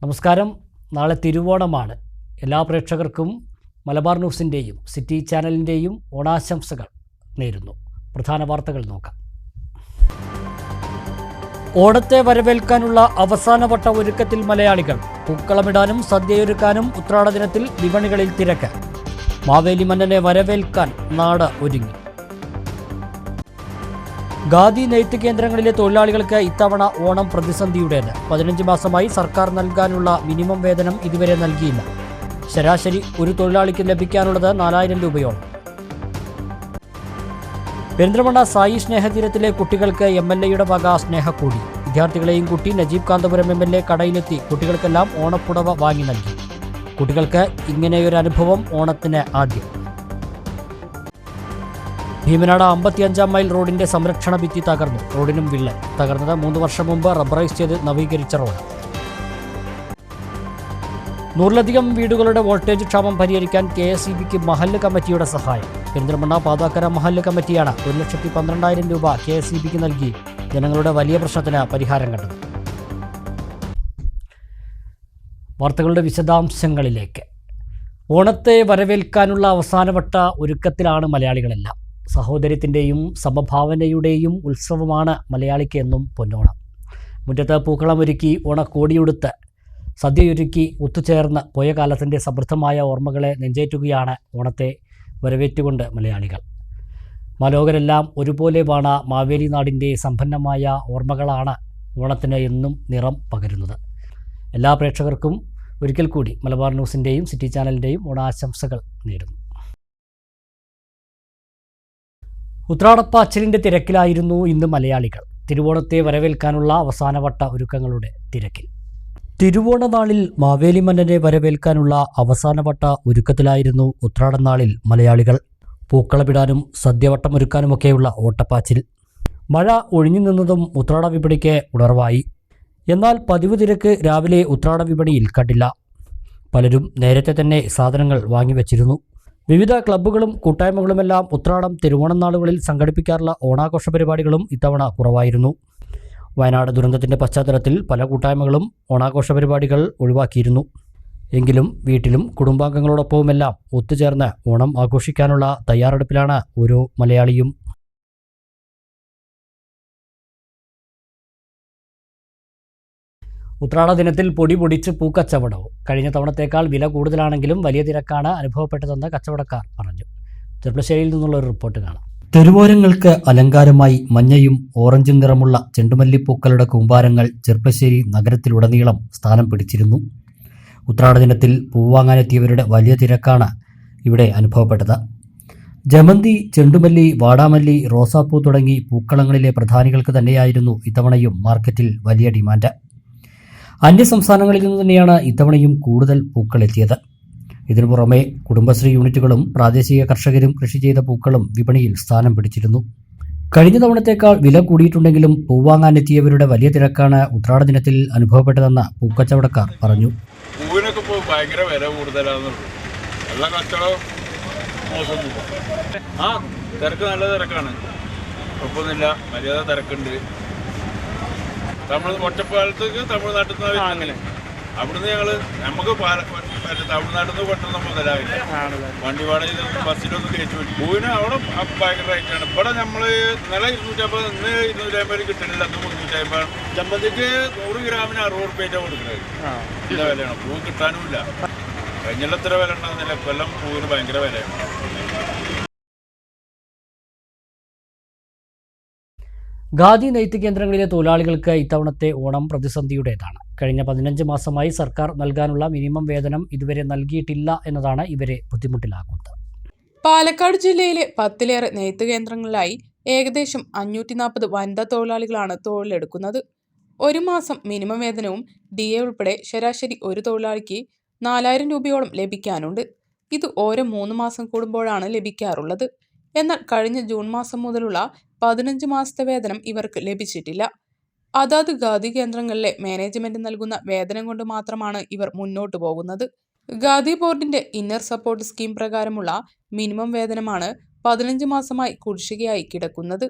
നമസ്കാരം. നാളെ തിരുവോണമാണ്. എല്ലാ പ്രേക്ഷകർക്കും മലബാർ ന്യൂസിൻ്റെയും സിറ്റി ചാനലിൻ്റെയും ഓണാശംസകൾ നേരുന്നു. പ്രധാന വാർത്തകൾ നോക്കാം. ഓണത്തെ വരവേൽക്കാനുള്ള അവസാനവട്ട ഒരുക്കത്തിൽ മലയാളികൾ. പൂക്കളമിടാനും സദ്യയൊരുക്കാനും ഉത്രാട ദിനത്തിൽ വിപണികളിൽ തിരക്ക്. മാവേലി മന്നനെ വരവേൽക്കാൻ നാട് ഒരുങ്ങി. ഖാദി നെയ്ത്ത് കേന്ദ്രങ്ങളിലെ തൊഴിലാളികൾക്ക് ഇത്തവണ ഓണം പ്രതിസന്ധിയുടേത്. 15 മാസമായി സർക്കാർ നൽകാനുള്ള മിനിമം വേതനം ഇതുവരെ നൽകിയില്ല. ശരാശരി ഒരു തൊഴിലാളിക്ക് ലഭിക്കാനുള്ളത് 4000 രൂപയോളം. പെരിന്തൽമണ്ണ സായി സ്നേഹതീരത്തിലെ കുട്ടികൾക്ക് MLAയുടെ വക സ്നേഹക്കൂടി. വിദ്യാർത്ഥികളെയും കുട്ടി നജീബ് കാന്തപുരം MLA കടയിലെത്തി കുട്ടികൾക്കെല്ലാം ഓണപ്പുടവ വാങ്ങി നൽകി. കുട്ടികൾക്ക് ഇങ്ങനെയൊരു അനുഭവം ഓണത്തിന് ആദ്യം. ഭീമനാട് 55 മൈൽ റോഡിന്റെ സംരക്ഷണ ഭിത്തി തകർന്നു. റോഡിനും വിള്ളൽ. തകർന്നത് 3 വർഷം മുമ്പ് റബ്ബറൈസ് ചെയ്ത് നവീകരിച്ച റോഡ്. 100ലധികം വീടുകളുടെ വോൾട്ടേജ് ക്ഷാമം പരിഹരിക്കാൻ KSEBക്ക് മഹല്ല് കമ്മിറ്റിയുടെ സഹായം. പെരിന്തൽമണ്ണ പാതാക്കര മഹല്ല് കമ്മിറ്റിയാണ് 1,12,000 രൂപ KSEBക്ക് നൽകി ജനങ്ങളുടെ വലിയ പ്രശ്നത്തിന് പരിഹാരം കണ്ടത്. വാർത്തകളുടെ വിശദാംശങ്ങളിലേക്ക്. ഓണത്തെ വരവേൽക്കാനുള്ള അവസാനവട്ട ഒരുക്കത്തിലാണ് മലയാളികളെല്ലാം. സഹോദര്യത്തിൻ്റെയും സമഭാവനയുടെയും ഉത്സവമാണ് മലയാളിക്ക് എന്നും പൊന്നോണം. മുറ്റത്ത് പൂക്കളമൊരുക്കി ഓണക്കോടിയുടുത്ത് സദ്യയൊരുക്കി ഒത്തുചേർന്ന് പോയ കാലത്തിൻ്റെ സമൃദ്ധമായ ഓർമ്മകളെ നെഞ്ചേറ്റുകയാണ് ഓണത്തെ വരവേറ്റുകൊണ്ട് മലയാളികൾ. മനോഹരെല്ലാം ഒരുപോലെ വാണ മാവേലി നാടിൻ്റെ സമ്പന്നമായ ഓർമ്മകളാണ് ഓണത്തിന് എന്നും നിറം പകരുന്നത്. എല്ലാ പ്രേക്ഷകർക്കും ഒരിക്കൽ കൂടി മലബാർ ന്യൂസിൻ്റെയും സിറ്റി ചാനലിൻ്റെയും ഓണാശംസകൾ നേരുന്നു. ഉത്രാടപ്പാച്ചിലിൻ്റെ തിരക്കിലായിരുന്നു ഇന്ന് മലയാളികൾ. തിരുവോണത്തെ വരവേൽക്കാനുള്ള അവസാനവട്ട ഒരുക്കങ്ങളുടെ തിരക്കിൽ. തിരുവോണനാളിൽ മാവേലി മന്നനെ വരവേൽക്കാനുള്ള അവസാനവട്ട ഒരുക്കത്തിലായിരുന്നു ഉത്രാടനാളിൽ മലയാളികൾ. പൂക്കളമിടാനും സദ്യവട്ടമൊരുക്കാനുമൊക്കെയുള്ള ഓട്ടപ്പാച്ചിൽ. മഴ ഒഴിഞ്ഞു നിന്നതും ഉത്രാട വിപണിക്ക് ഉണർവായി. എന്നാൽ പതിവ് തിരക്ക് രാവിലെ ഉത്രാട വിപണിയിൽ കണ്ടില്ല. പലരും നേരത്തെ തന്നെ സാധനങ്ങൾ വാങ്ങിവെച്ചിരുന്നു. വിവിധ ക്ലബ്ബുകളും കൂട്ടായ്മകളുമെല്ലാം ഉത്രാടം തിരുവോണം നാളുകളിൽ സംഘടിപ്പിക്കാറുള്ള ഓണാഘോഷ പരിപാടികളും ഇത്തവണ കുറവായിരുന്നു. വയനാട് ദുരന്തത്തിൻ്റെ പശ്ചാത്തലത്തിൽ പല കൂട്ടായ്മകളും ഓണാഘോഷ പരിപാടികൾ ഒഴിവാക്കിയിരുന്നു. എങ്കിലും വീട്ടിലും കുടുംബാംഗങ്ങളോടൊപ്പവുമെല്ലാം ഒത്തുചേർന്ന് ഓണം ആഘോഷിക്കാനുള്ള തയ്യാറെടുപ്പിലാണ് ഓരോ മലയാളിയും. ഉത്രാട ദിനത്തിൽ പൊടി പൊടിച്ച് പൂക്കച്ചവടവും. കഴിഞ്ഞ തവണത്തേക്കാൾ വില കൂടുതലാണെങ്കിലും വലിയ തിരക്കാണ് അനുഭവപ്പെട്ടതെന്ന് കച്ചവടക്കാർ പറഞ്ഞു. ചെർപ്പശ്ശേരിയിൽ നിന്നുള്ള ഒരു റിപ്പോർട്ട് കാണാം. തെരുവോരങ്ങൾക്ക് അലങ്കാരമായി മഞ്ഞയും ഓറഞ്ചും നിറമുള്ള ചെണ്ടുമല്ലിപ്പൂക്കളുടെ കൂമ്പാരങ്ങൾ ചെർപ്പശ്ശേരി നഗരത്തിലുടനീളം സ്ഥാനം പിടിച്ചിരുന്നു. ഉത്രാട ദിനത്തിൽ പൂവാങ്ങാനെത്തിയവരുടെ വലിയ തിരക്കാണ് ഇവിടെ അനുഭവപ്പെട്ടത്. ജമന്തി, ചെണ്ടുമല്ലി, വാടാമല്ലി, റോസാപ്പൂ തുടങ്ങി പൂക്കളങ്ങളിലെ പ്രധാനികൾക്ക് തന്നെയായിരുന്നു ഇത്തവണയും മാർക്കറ്റിൽ വലിയ ഡിമാൻഡ്. അന്യസംസ്ഥാനങ്ങളിൽ നിന്ന് തന്നെയാണ് ഇത്തവണയും കൂടുതൽ പൂക്കളെത്തിയത്. ഇതിനു പുറമെ കുടുംബശ്രീ യൂണിറ്റുകളും പ്രാദേശിക കർഷകരും കൃഷി ചെയ്ത പൂക്കളും വിപണിയിൽ സ്ഥാനം പിടിച്ചിരുന്നു. കഴിഞ്ഞ തവണത്തേക്കാൾ വില കൂടിയിട്ടുണ്ടെങ്കിലും പൂവാങ്ങാനെത്തിയവരുടെ വലിയ തിരക്കാണ് ഉത്രാട ദിനത്തിൽ അനുഭവപ്പെട്ടതെന്ന് പൂക്കച്ചവടക്കാർ പറഞ്ഞു. പൂവിനൊക്കെ ഇപ്പോൾ ഭയങ്കര വില കൂടുതലാണെന്നുള്ളൂ. എല്ലാ കച്ചവടവും മോശമൊന്നുമില്ല. തിരക്ക് നല്ല തിരക്കാണ്. കുഴപ്പമൊന്നുമില്ല. മര്യാദ തിരക്കുണ്ട്. ഒറ്റപ്പാലത്തേക്ക് തമിഴ്നാട്ടിൽ നിന്ന് അങ്ങനെ അവിടുന്ന് നമുക്ക് തമിഴ്നാട്ടിൽ നിന്ന് പെട്ടെന്ന് മുതലാവില്ല. വണ്ടി വാടക ബസ്സിലൊന്നും കയറ്റി വരും. പൂവിന് അവിടെ ഭയങ്കര റേറ്റാണ്. ഇവിടെ നമ്മൾ ഇന്നലെ 250, ഇന്ന് 250 കിട്ടുന്നില്ല. അന്ന് 350. ചമ്മന്തിക്ക് 100 ഗ്രാമിന് 60 രൂപ കൊടുക്കുന്നത്. നല്ല വിലയാണ്. പൂ കിട്ടാനുമില്ല. കഴിഞ്ഞെല്ലാം ഇത്ര വില ഉണ്ടാകുന്നില്ല. കൊല്ലം പൂവിന് ഭയങ്കര വിലയാണ്. ഖാദി നെയ്ത്ത് കേന്ദ്രങ്ങളിലെ തൊഴിലാളികൾക്ക് ഇത്തവണത്തെ ഓണം പ്രതിസന്ധിയുടേതാണ്. കഴിഞ്ഞ 15 മാസമായി സർക്കാർ നൽകാനുള്ള മിനിമം വേതനം ഇതുവരെ നൽകിയിട്ടില്ല എന്നതാണ് ഇവരെ ബുദ്ധിമുട്ടിലാക്കുന്നത്. പാലക്കാട് ജില്ലയിലെ 10ലേറെ നെയ്ത്ത് കേന്ദ്രങ്ങളിലായി ഏകദേശം 540 വനിതാ തൊഴിലാളികളാണ് തൊഴിലെടുക്കുന്നത്. ഒരു മാസം മിനിമം വേതനവും DA ഉൾപ്പെടെ ശരാശരി ഒരു തൊഴിലാളിക്ക് 4000 രൂപയോളം ലഭിക്കാനുണ്ട്. ഇത് ഓരോ 3 മാസം കൂടുമ്പോഴാണ് ലഭിക്കാറുള്ളത്. എന്നാൽ കഴിഞ്ഞ ജൂൺ മാസം മുതലുള്ള 15 മാസത്തെ വേതനം ഇവർക്ക് ലഭിച്ചിട്ടില്ല. അതാത് ഖാദി കേന്ദ്രങ്ങളിലെ മാനേജ്മെന്റ് നൽകുന്ന വേതനം കൊണ്ട് മാത്രമാണ് ഇവർ മുന്നോട്ടു പോകുന്നത്. ഖാദി ബോർഡിന്റെ ഇന്നർ സപ്പോർട്ട് സ്കീം പ്രകാരമുള്ള മിനിമം വേതനമാണ് 15 മാസമായി കുടിശ്ശികയായി കിടക്കുന്നത്.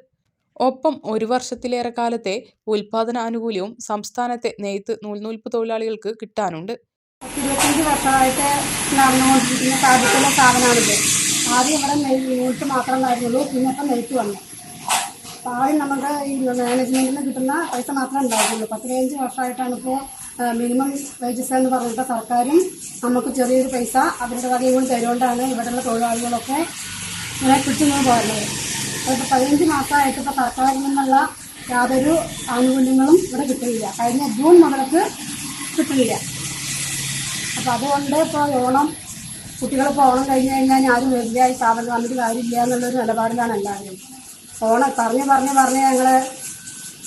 ഒപ്പം 1 വർഷത്തിലേറെ കാലത്തെ ഉൽപാദന ആനുകൂല്യവും സംസ്ഥാനത്തെ നെയ്ത്ത് നൂൽനൂൽപ്പ് തൊഴിലാളികൾക്ക് കിട്ടാനുണ്ട്. 25 വർഷമായിട്ട് നടന്നുകൊണ്ടിരിക്കുന്ന സാധിക്കുന്ന സ്ഥാപനമാണിത്. ആദ്യം ഇവിടെ നൂൽപ്പ് മാത്രമല്ലായിരുന്നുള്ളൂ, പിന്നെ ഇപ്പം നെയ്ത്ത് വന്നു. അപ്പോൾ ആദ്യം നമുക്ക് ഈ മാനേജ്മെൻറ്റിൽ നിന്ന് കിട്ടുന്ന പൈസ മാത്രമേ ഉണ്ടായിരുന്നുള്ളൂ. 15 വർഷമായിട്ടാണ് ഇപ്പോൾ മിനിമം വേജസ് എന്ന് പറഞ്ഞിട്ട് സർക്കാരും നമുക്ക് ചെറിയൊരു പൈസ അവരുടെ വകയും കൂടി തരുകൊണ്ടാണ് ഇവിടെയുള്ള തൊഴിലാളികളൊക്കെ ഇങ്ങനെ പിടിച്ചുകൊണ്ട് പോരുന്നത്. അപ്പോൾ 15 മാസമായിട്ട് ഇപ്പോൾ സർക്കാരിൽ നിന്നുള്ള യാതൊരു ആനുകൂല്യങ്ങളും ഇവിടെ കിട്ടുന്നില്ല. കഴിഞ്ഞ ജൂൺ മുതൽക്ക് കിട്ടുന്നില്ല. അപ്പോൾ അതുകൊണ്ട് ഇപ്പോൾ കുട്ടികളിപ്പോൾ ഓണം കഴിഞ്ഞ് കഴിഞ്ഞാൽ ആരും വരില്ല, ഈ സ്ഥാപനം വന്നിട്ട് കാര്യമില്ല എന്നുള്ളൊരു നിലപാടിലാണ് എല്ലാവരും. ഓണം പറഞ്ഞ് ഞങ്ങൾ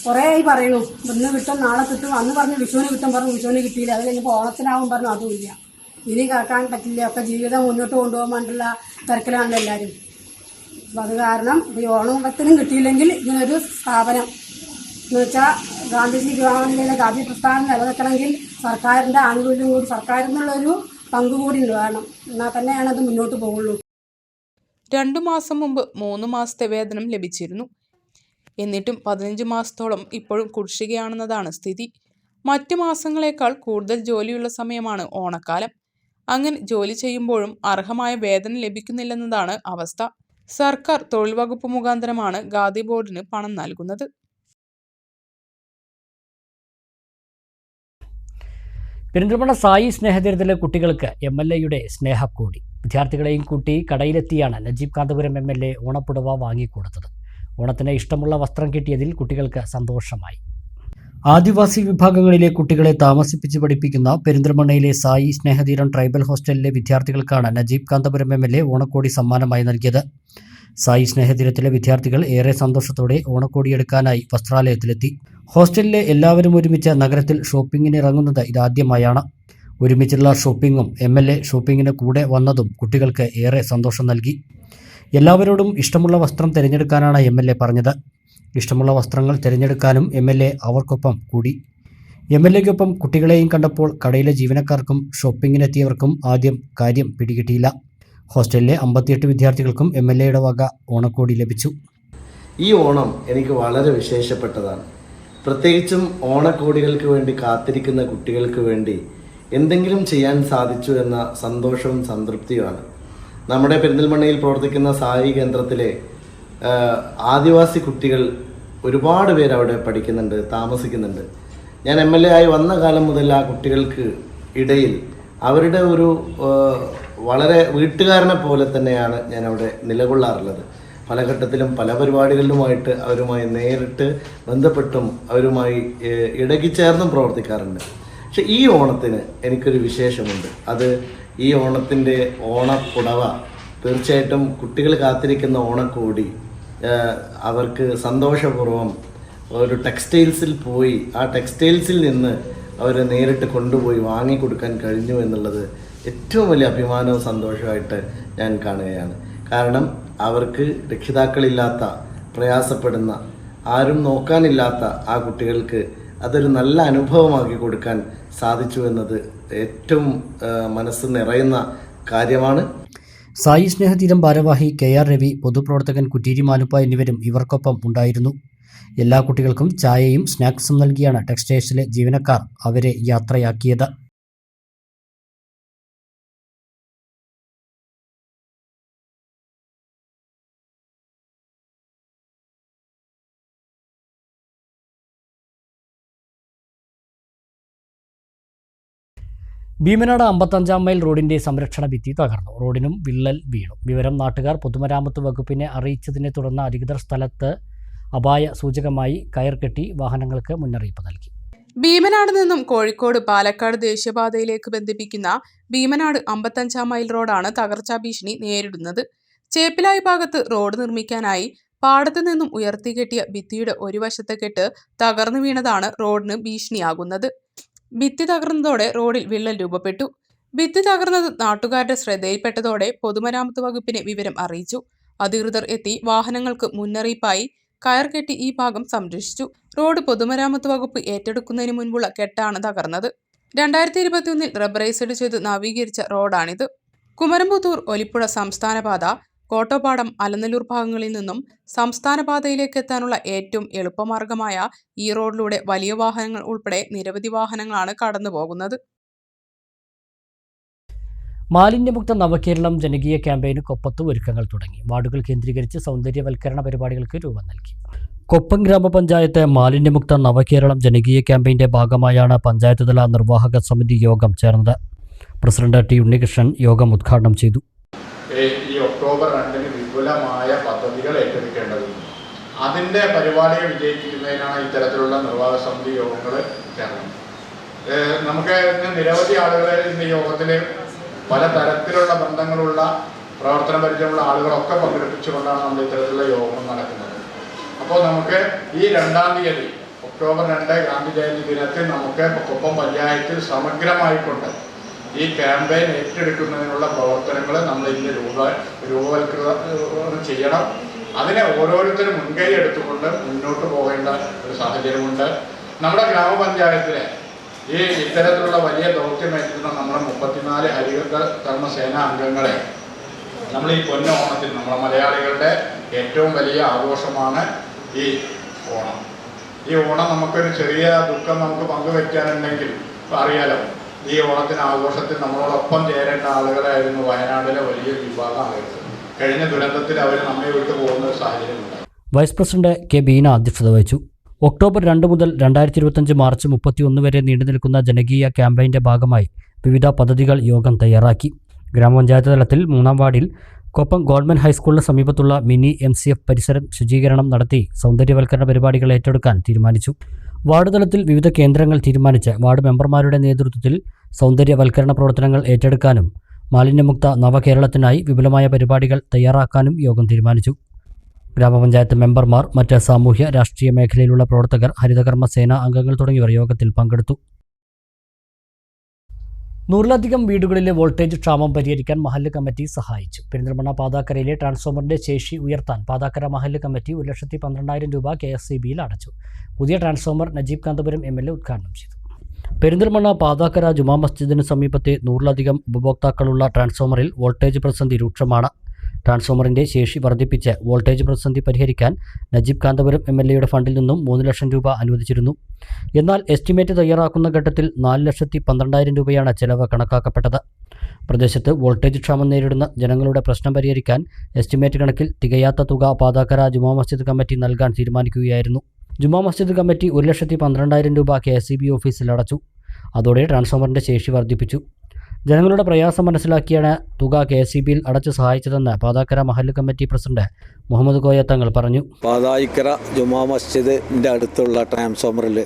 കുറേ ആയി പറയണു, ഇന്ന് കിട്ടും നാളെ കിട്ടും, അന്ന് പറഞ്ഞ് വിഷുവിന് കിട്ടും പറഞ്ഞു, വിഷുവിന് കിട്ടിയില്ല. അത് കഴിഞ്ഞപ്പോൾ ഓണത്തിനാവും പറഞ്ഞു, അതുമില്ല. ഇനി കേൾക്കാൻ പറ്റില്ല, ഒക്കെ ജീവിതം മുന്നോട്ട് കൊണ്ടുപോകാൻ വേണ്ടിയുള്ള തിരക്കിലാണല്ലോ എല്ലാവരും. അപ്പോൾ അത് കാരണം ഈ ഓണത്തിനും കിട്ടിയില്ലെങ്കിൽ ഇങ്ങനൊരു സ്ഥാപനം എന്ന് വെച്ചാൽ ഗാന്ധിജി ഗാന്ധി പ്രസ്ഥാനം നിലനിൽക്കണമെങ്കിൽ സർക്കാരിൻ്റെ ആനുകൂല്യം കൂടി, സർക്കാരിൽ നിന്നുള്ളൊരു പങ്ക് കൂടി വേണം. എന്നാൽ തന്നെയാണ് അത് മുന്നോട്ട് പോകുള്ളൂ. 2 മാസം മുമ്പ് 3 മാസത്തെ വേതനം ലഭിച്ചിരുന്നു. എന്നിട്ടും 15 മാസത്തോളം ഇപ്പോഴും കുടിശ്ശികയാണെന്നതാണ് സ്ഥിതി. മറ്റ് മാസങ്ങളേക്കാൾ കൂടുതൽ ജോലിയുള്ള സമയമാണ് ഓണക്കാലം. അങ്ങനെ ജോലി ചെയ്യുമ്പോഴും അർഹമായ വേതനം ലഭിക്കുന്നില്ലെന്നതാണ് അവസ്ഥ. സർക്കാർ തൊഴിൽ വകുപ്പ് മുഖാന്തരമാണ് ഖാദി ബോർഡിന് പണം നൽകുന്നത്. പെരിന്തൽമണ്ണ സായി സ്നേഹതീരത്തിലെ കുട്ടികൾക്ക് MLAയുടെ സ്നേഹക്കോടി. വിദ്യാർത്ഥികളെയും കൂട്ടി കടയിലെത്തിയാണ് നജീബ് കാന്തപുരം MLA ഓണപ്പുടവ വാങ്ങിക്കൊടുത്തത്. ഓണത്തിന് ഇഷ്ടമുള്ള വസ്ത്രം കിട്ടിയതിൽ കുട്ടികൾക്ക് സന്തോഷമായി. ആദിവാസി വിഭാഗങ്ങളിലെ കുട്ടികളെ താമസിപ്പിച്ച് പഠിപ്പിക്കുന്ന പെരിന്തൽമണ്ണയിലെ സായി സ്നേഹതീരം ട്രൈബൽ ഹോസ്റ്റലിലെ വിദ്യാർത്ഥികൾക്കാണ് നജീബ് കാന്തപുരം MLA ഓണക്കോടി സമ്മാനമായി നൽകിയത്. സായി സ്നേഹതീരത്തിലെ വിദ്യാർത്ഥികൾ ഏറെ സന്തോഷത്തോടെ ഓണക്കോടിയെടുക്കാനായി വസ്ത്രാലയത്തിലെത്തി. ഹോസ്റ്റലിലെ എല്ലാവരും ഒരുമിച്ച് നഗരത്തിൽ ഷോപ്പിങ്ങിന് ഇറങ്ങുന്നത് ഇതാദ്യമായാണ്. ഒരുമിച്ചുള്ള ഷോപ്പിങ്ങും MLA ഷോപ്പിങ്ങിന് കൂടെ വന്നതും കുട്ടികൾക്ക് ഏറെ സന്തോഷം നൽകി. എല്ലാവരോടും ഇഷ്ടമുള്ള വസ്ത്രം തിരഞ്ഞെടുക്കാനാണ് MLA പറഞ്ഞത്. ഇഷ്ടമുള്ള വസ്ത്രങ്ങൾ തിരഞ്ഞെടുക്കാനും MLA അവർക്കൊപ്പം കൂടി. MLAയ്ക്കൊപ്പം കുട്ടികളെയും കണ്ടപ്പോൾ കടയിലെ ജീവനക്കാർക്കും ഷോപ്പിങ്ങിനെത്തിയവർക്കും ആദ്യം കാര്യം പിടികിട്ടിയില്ല. ഹോസ്റ്റലിലെ 58 വിദ്യാർത്ഥികൾക്കും MLAയുടെ വക ഓണക്കോടി ലഭിച്ചു. ഈ ഓണം എനിക്ക് വളരെ വിശേഷപ്പെട്ടതാണ്. പ്രത്യേകിച്ചും ഓണക്കോടികൾക്ക് വേണ്ടി കാത്തിരിക്കുന്ന കുട്ടികൾക്ക് വേണ്ടി എന്തെങ്കിലും ചെയ്യാൻ സാധിച്ചു എന്ന സന്തോഷവും സംതൃപ്തിയുമാണ്. നമ്മുടെ പെരിന്തൽമണ്ണയിൽ പ്രവർത്തിക്കുന്ന സായി കേന്ദ്രത്തിലെ ആദിവാസി കുട്ടികൾ ഒരുപാട് പേര് അവിടെ പഠിക്കുന്നുണ്ട്, താമസിക്കുന്നുണ്ട്. ഞാൻ MLA ആയി വന്ന കാലം മുതൽ ആ കുട്ടികൾക്ക് ഇടയിൽ അവരുടെ ഒരു വളരെ വീട്ടുകാരനെ പോലെ തന്നെയാണ് ഞാൻ അവിടെ നിലകൊള്ളാറുള്ളത്. പല ഘട്ടത്തിലും പല പരിപാടികളിലുമായിട്ട് അവരുമായി നേരിട്ട് ബന്ധപ്പെട്ടും അവരുമായി ഇടകിച്ചേർന്നും പ്രവർത്തിക്കാറുണ്ട്. പക്ഷെ ഈ ഓണത്തിന് എനിക്കൊരു വിശേഷമുണ്ട്. അത് ഈ ഓണത്തിൻ്റെ ഓണപ്പുടവ തീർച്ചയായിട്ടും കുട്ടികൾ കാത്തിരിക്കുന്ന ഓണക്കോടി അവർക്ക് സന്തോഷപൂർവ്വം ഒരു ടെക്സ്റ്റൈൽസിൽ പോയി ആ ടെക്സ്റ്റൈൽസിൽ നിന്ന് അവർ നേരിട്ട് കൊണ്ടുപോയി വാങ്ങിക്കൊടുക്കാൻ കഴിഞ്ഞു എന്നുള്ളത് ഏറ്റവും വലിയ അഭിമാനവും സന്തോഷമായിട്ട് ഞാൻ കാണുകയാണ്. കാരണം അവർക്ക് രക്ഷിതാക്കളില്ലാത്ത, പ്രയാസപ്പെടുന്ന, ആരും നോക്കാനില്ലാത്ത ആ കുട്ടികൾക്ക് അതൊരു നല്ല അനുഭവമാക്കി കൊടുക്കാൻ സാധിച്ചു എന്നത് ഏറ്റവും മനസ്സ് നിറയുന്ന കാര്യമാണ്. സായി സ്നേഹതീരം ഭാരവാഹി KR രവി, പൊതുപ്രവർത്തകൻ കുറ്റീരി മാനുപ്പ എന്നിവരും ഇവർക്കൊപ്പം ഉണ്ടായിരുന്നു. എല്ലാ കുട്ടികൾക്കും ചായയും സ്നാക്സും നൽകിയാണ് ടെക്സ്റ്റൈൽസിലെ ജീവനക്കാർ അവരെ യാത്രയാക്കിയത്. ഭീമനാട് 55 മൈൽ റോഡിന്റെ സംരക്ഷണ ഭിത്തി തകർന്നു. റോഡിനും വിള്ളൽ വീണു. വിവരം നാട്ടുകാർ പൊതുമരാമത്ത് വകുപ്പിനെ അറിയിച്ചതിനെ തുടർന്ന് അധികൃതർ സ്ഥലത്ത് അപായ സൂചകമായി കയർ കെട്ടി വാഹനങ്ങൾക്ക് മുന്നറിയിപ്പ് നൽകി. ഭീമനാട് നിന്നും കോഴിക്കോട് പാലക്കാട് ദേശീയപാതയിലേക്ക് ബന്ധിപ്പിക്കുന്ന ഭീമനാട് 55 മൈൽ റോഡാണ് തകർച്ചാ ഭീഷണി നേരിടുന്നത്. ചേപ്പിലായി ഭാഗത്ത് റോഡ് നിർമ്മിക്കാനായി പാടത്തു നിന്നും ഉയർത്തിക്കെട്ടിയ ഭിത്തിയുടെ ഒരു വശത്തെ കെട്ട് തകർന്നു വീണതാണ് റോഡിന് ഭീഷണിയാകുന്നത്. ഭിത്തി തകർന്നതോടെ റോഡിൽ വിള്ളൽ രൂപപ്പെട്ടു. ഭിത്തി തകർന്നത് നാട്ടുകാരുടെ ശ്രദ്ധയിൽപ്പെട്ടതോടെ പൊതുമരാമത്ത് വകുപ്പിനെ വിവരം അറിയിച്ചു. അധികൃതർ എത്തി വാഹനങ്ങൾക്ക് മുന്നറിയിപ്പായി കയർ കെട്ടി ഈ ഭാഗം സംരക്ഷിച്ചു. റോഡ് പൊതുമരാമത്ത് വകുപ്പ് ഏറ്റെടുക്കുന്നതിന് മുൻപുള്ള കെട്ടാണ് തകർന്നത്. 2021 റബ്ബറൈസ്ഡ് ചെയ്ത് നവീകരിച്ച റോഡാണിത്. കുമരംപുത്തൂർ ഒലിപ്പുഴ സംസ്ഥാനപാത കോട്ടപ്പാടം, അലനല്ലൂർ ഭാഗങ്ങളിൽ നിന്നും സംസ്ഥാന പാതയിലേക്ക് എത്താനുള്ള ഏറ്റവും എളുപ്പമാർഗമായ ഈ റോഡിലൂടെ വലിയ വാഹനങ്ങൾ ഉൾപ്പെടെ നിരവധി വാഹനങ്ങളാണ് കടന്നു പോകുന്നത്. മാലിന്യമുക്ത നവകേരളം ജനകീയ ക്യാമ്പയിന് കൊപ്പത്ത് ഒരുക്കങ്ങൾ തുടങ്ങി. വാർഡുകൾ കേന്ദ്രീകരിച്ച് സൗന്ദര്യവൽക്കരണ പരിപാടികൾക്ക് രൂപം നൽകി. കൊപ്പം ഗ്രാമപഞ്ചായത്ത് മാലിന്യമുക്ത നവകേരളം ജനകീയ ക്യാമ്പയിന്റെ ഭാഗമായാണ് പഞ്ചായത്ത് തല നിർവാഹക സമിതി യോഗം ചേർന്നത്. പ്രസിഡന്റ് ടി ഉണ്ണികൃഷ്ണൻ യോഗം ഉദ്ഘാടനം ചെയ്തു. ഈ ഒക്ടോബർ 2-ന് വിപുലമായ പദ്ധതികൾ ഏറ്റെടുക്കേണ്ടതുണ്ട്. അതിൻ്റെ പരിപാടികൾ വിജയിപ്പിക്കുന്നതിനാണ് ഇത്തരത്തിലുള്ള നിർവാഹക സമിതി യോഗങ്ങൾ ചേർന്നത്. നമുക്ക് നിരവധി ആളുകൾ ഇന്ന് യോഗത്തിൽ പല തരത്തിലുള്ള ബന്ധങ്ങളുള്ള പ്രവർത്തന പരിചയമുള്ള ആളുകളൊക്കെ പങ്കെടുപ്പിച്ചുകൊണ്ടാണ് നമ്മൾ ഇത്തരത്തിലുള്ള യോഗം നടക്കുന്നത്. അപ്പോൾ നമുക്ക് ഈ 2-ാം തീയതി ഒക്ടോബർ 2 ഗാന്ധി ജയന്തി ദിനത്തിൽ നമുക്ക് കൊപ്പം പഞ്ചായത്തിൽ സമഗ്രമായിക്കൊണ്ട് ഈ ക്യാമ്പയിൻ ഏറ്റെടുക്കുന്നതിനുള്ള പ്രവർത്തനങ്ങൾ നമ്മൾ ഇന്ന് രൂപവൽക്കരണം ചെയ്യണം. അതിനെ ഓരോരുത്തരും മുൻകൈ എടുത്തുകൊണ്ട് മുന്നോട്ട് പോകേണ്ട ഒരു സാഹചര്യമുണ്ട്. നമ്മുടെ ഗ്രാമപഞ്ചായത്തിലെ ഈ ഇത്തരത്തിലുള്ള വലിയ ദൗത്യമേറ്റുന്ന നമ്മുടെ 34 ഹരിത കർമ്മസേന അംഗങ്ങളെ നമ്മൾ ഈ പൊന്നോണത്തിൽ നമ്മുടെ മലയാളികളുടെ ഏറ്റവും വലിയ ആഘോഷമാണ് ഈ ഓണം. ഈ ഓണം നമുക്കൊരു ചെറിയ ദുഃഖം നമുക്ക് പങ്കുവയ്ക്കാനുണ്ടെങ്കിൽ അറിയാലോ, ഈ ഓണത്തിന് ആഘോഷത്തിൽ നമ്മളോടൊപ്പം ചേരേണ്ട ആളുകളായിരുന്നു വയനാട്ടിലെ വലിയൊരു വിഭാഗം ആളുകൾ. കഴിഞ്ഞ ദുരന്തത്തിൽ അവർ നമ്മെ വിട്ടു പോകുന്ന ഒരു സാഹചര്യമുണ്ട്. വൈസ് പ്രസിഡന്റ് കെ ബീന അധ്യക്ഷത വഹിച്ചു. ഒക്ടോബർ 2 മുതൽ 2025 മാർച്ച് 31 വരെ നീണ്ടുനിൽക്കുന്ന ജനകീയ ക്യാമ്പയിന്റെ ഭാഗമായി വിവിധ പദ്ധതികൾ യോഗം തയ്യാറാക്കി. ഗ്രാമപഞ്ചായത്ത് തലത്തിൽ 3-ാം വാർഡിൽ കൊപ്പം ഗവൺമെന്റ് ഹൈസ്കൂളിന് സമീപത്തുള്ള മിനി MCF പരിസരം ശുചീകരണം നടത്തി സൗന്ദര്യവൽക്കരണ പരിപാടികൾ ഏറ്റെടുക്കാൻ തീരുമാനിച്ചു. വാർഡ് തലത്തിൽ വിവിധ കേന്ദ്രങ്ങൾ തീരുമാനിച്ച് വാർഡ് മെമ്പർമാരുടെ നേതൃത്വത്തിൽ സൗന്ദര്യവൽക്കരണ പ്രവർത്തനങ്ങൾ ഏറ്റെടുക്കാനും മാലിന്യമുക്ത നവകേരളത്തിനായി വിപുലമായ പരിപാടികൾ തയ്യാറാക്കാനും യോഗം തീരുമാനിച്ചു. ഗ്രാമപഞ്ചായത്ത് മെമ്പർമാർ, മറ്റ് സാമൂഹ്യ രാഷ്ട്രീയ മേഖലയിലുള്ള പ്രവർത്തകർ, ഹരിതകർമ്മ സേനാ അംഗങ്ങൾ തുടങ്ങിയവർ യോഗത്തിൽ പങ്കെടുത്തു. 100-ലധികം വീടുകളിലെ വോൾട്ടേജ് ക്ഷാമം പരിഹരിക്കാൻ മഹല്ല് കമ്മിറ്റി സഹായിച്ചു. പെരിന്തൽമണ്ണ പാതാക്കരയിലെ ട്രാൻസ്ഫോമറിന്റെ ശേഷി ഉയർത്താൻ പാതാക്കര മഹല്ല് കമ്മിറ്റി 1,12,000 രൂപ KSCBയിൽ അടച്ചു. പുതിയ ട്രാൻസ്ഫോമർ നജീബ് കാന്തപുരം MLA ഉദ്ഘാടനം ചെയ്തു. പെരിന്തൽമണ്ണ പാതാക്കര ജുമാ മസ്ജിദിന് സമീപത്തെ 100-ലധികം ഉപഭോക്താക്കളുള്ള ട്രാൻസ്ഫോമറിൽ വോൾട്ടേജ് പ്രതിസന്ധി രൂക്ഷമാണ്. ട്രാൻസ്ഫോമറിന്റെ ശേഷി വർദ്ധിപ്പിച്ച് വോൾട്ടേജ് പ്രതിസന്ധി പരിഹരിക്കാൻ നജീബ് കാന്തപുരം MLAയുടെ ഫണ്ടിൽ നിന്നും 3 ലക്ഷം രൂപ അനുവദിച്ചിരുന്നു. എന്നാൽ എസ്റ്റിമേറ്റ് തയ്യാറാക്കുന്ന ഘട്ടത്തിൽ 4,12,000 രൂപയാണ് ചെലവ് കണക്കാക്കപ്പെട്ടത്. പ്രദേശത്ത് വോൾട്ടേജ് ക്ഷാമം നേരിടുന്ന ജനങ്ങളുടെ പ്രശ്നം പരിഹരിക്കാൻ എസ്റ്റിമേറ്റ് കണക്കിൽ തികയാത്ത തുക പാതാക്കര ജുമാ മസ്ജിദ് കമ്മിറ്റി നൽകാൻ തീരുമാനിക്കുകയായിരുന്നു. ജുമാ മസ്ജിദ് കമ്മിറ്റി 1,12,000 രൂപ KSCB ഓഫീസിൽ അടച്ചു. അതോടെ ട്രാൻസ്ഫോമറിന്റെ ശേഷി വർദ്ധിപ്പിച്ചു. ജനങ്ങളുടെ പ്രയാസം മനസ്സിലാക്കിയാണ് തുക KSCBയിൽ അടച്ചു സഹായിച്ചതെന്ന് പാതാക്കര മഹല്ല് കമ്മിറ്റി പ്രസിഡന്റ് മുഹമ്മദ് കോയ തങ്ങൾ പറഞ്ഞു. പാതായിക്കര ജുമാ മസ്ജിദിൻ്റെ അടുത്തുള്ള ട്രാൻസ്ഫോമറിൽ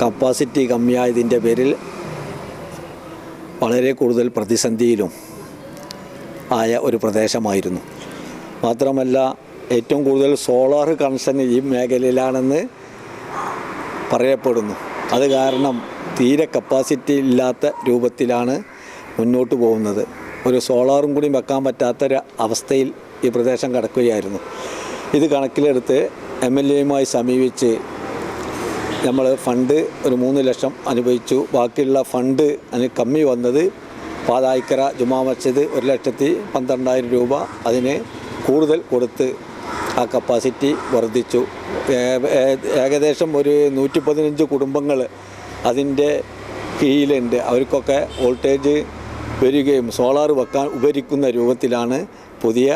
കപ്പാസിറ്റി കമ്മിയായതിൻ്റെ പേരിൽ വളരെ കൂടുതൽ പ്രതിസന്ധിയിലും ആയ ഒരു പ്രദേശമായിരുന്നു. മാത്രമല്ല, ഏറ്റവും കൂടുതൽ സോളാർ കണക്ഷൻ ഈ മേഖലയിലാണെന്ന് പറയപ്പെടുന്നു. അത് കാരണം തീരെ കപ്പാസിറ്റി ഇല്ലാത്ത രൂപത്തിലാണ് മുന്നോട്ട് പോകുന്നത്. ഒരു സോളാറും കൂടി വെക്കാൻ പറ്റാത്തൊരു അവസ്ഥയിൽ ഈ പ്രദേശം കിടക്കുകയായിരുന്നു. ഇത് കണക്കിലെടുത്ത് MLAയുമായി സമീപിച്ച് നമ്മൾ ഫണ്ട് ഒരു 3 ലക്ഷം അനുവദിച്ചു. ബാക്കിയുള്ള ഫണ്ട് അതിന് കമ്മി വന്നത് പാതായിക്കര ജുമാ മസ്ജിദ് 1,12,000 രൂപ അതിന് കൂടുതൽ കൊടുത്ത് ആ കപ്പാസിറ്റി വർദ്ധിച്ചു. ഏകദേശം ഒരു 115 കുടുംബങ്ങൾ അതിൻ്റെ കീഴിലുണ്ട്. അവർക്കൊക്കെ വോൾട്ടേജ് വരികയും സോളാർ വെക്കാൻ ഉപകരിക്കുന്ന രൂപത്തിലാണ് പുതിയ